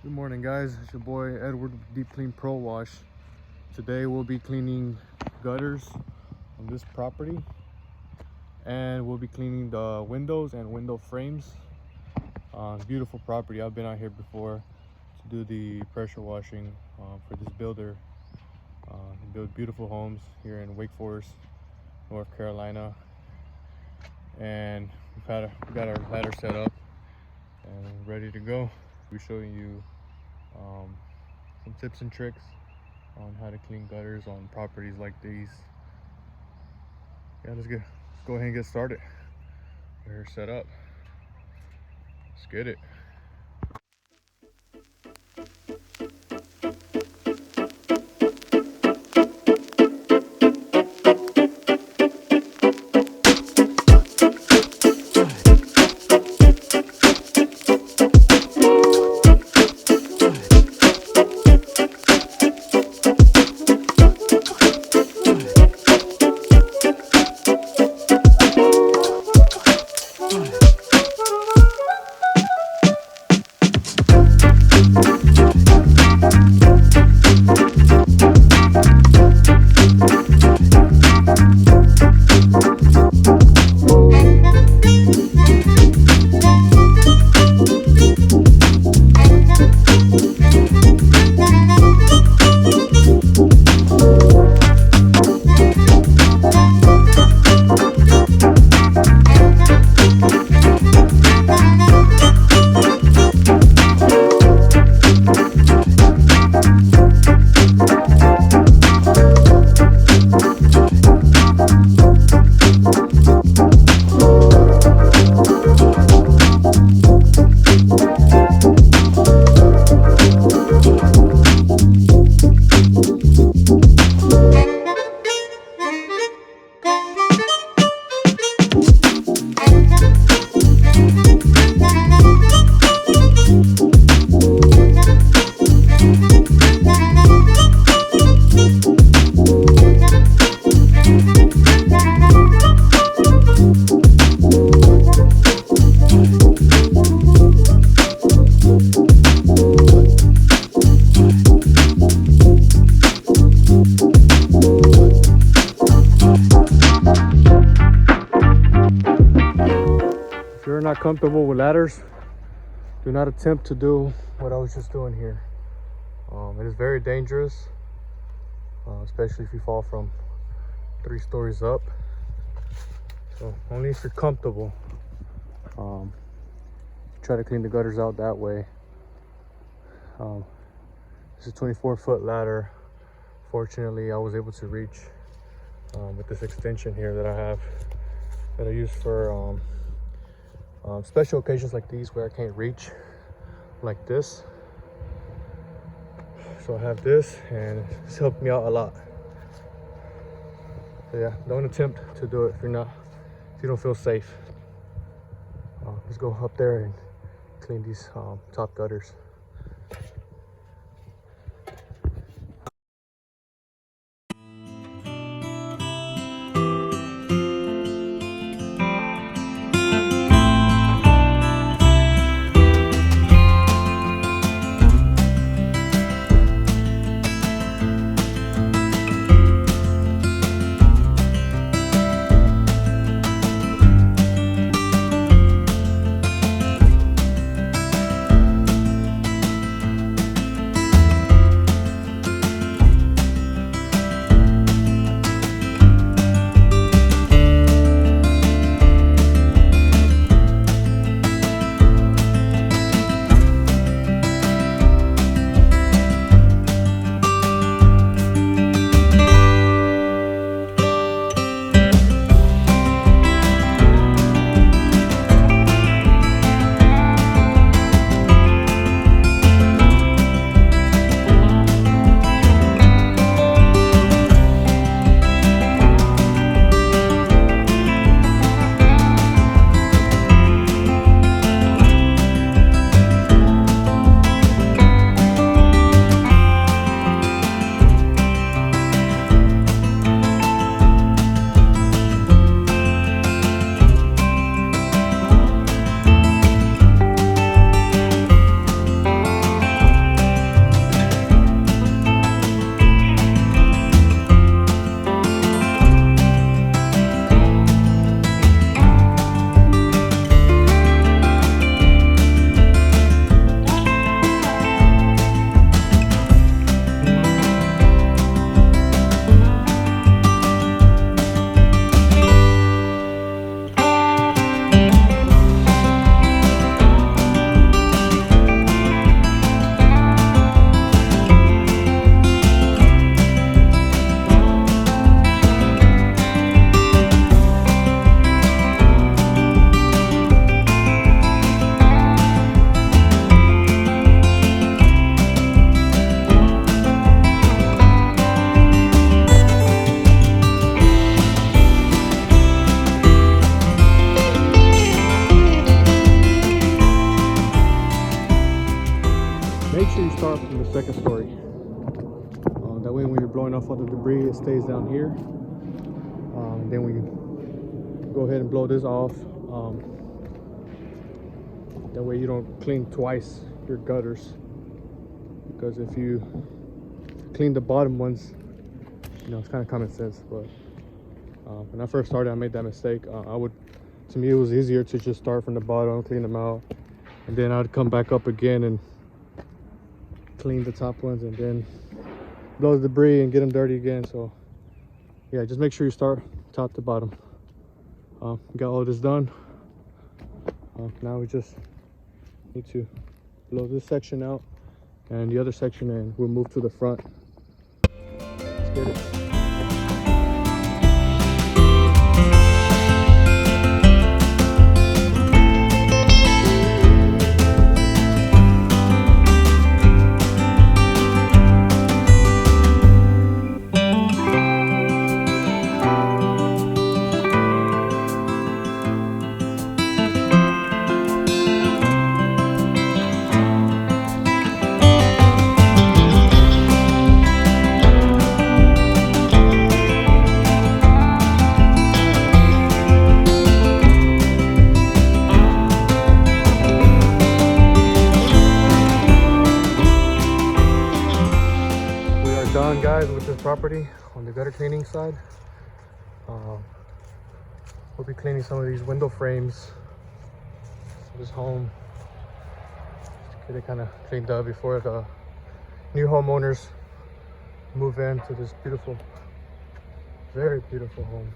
Good morning, guys. It's your boy Edward with Deep Clean Pro Wash. Today we'll be cleaning gutters on this property, and we'll be cleaning the windows and window frames. Beautiful property. I've been out here before to do the pressure washing for this builder. He builds beautiful homes here in Wake Forest, North Carolina, and we got our ladder set up and ready to go. We're showing you some tips and tricks on how to clean gutters on properties like these. Yeah, let's go ahead and get started. We're set up. Let's get it. If you're not comfortable with ladders, do not attempt to do what I was just doing here. It is very dangerous, especially if you fall from 3 stories up. So only if you're comfortable. Try to clean the gutters out that way. This is a 24-foot ladder. Fortunately, I was able to reach with this extension here that I have, that I use for special occasions like these where I can't reach, like this. So I have this, and it's helped me out a lot. So yeah, don't attempt to do it if you don't feel safe. Let's go up there and clean these top gutters. make sure you start from the second story. That way when you're blowing off all the debris, it stays down here. Then when you go ahead and blow this off, that way you don't clean twice your gutters. Because if you clean the bottom ones, you know, it's kind of common sense. But when I first started, I made that mistake. To me, it was easier to just start from the bottom, clean them out, and then I'd come back up again and clean the top ones, and then blow the debris and get them dirty again. So yeah, just make sure you start top to bottom. Got all this done. Now we just need to blow this section out and the other section, and we'll move to the front. Let's get it. Done, guys, with this property on the gutter cleaning side. We'll be cleaning some of these window frames for this home, just to get it kind of cleaned up before the new homeowners move into this beautiful, very beautiful home.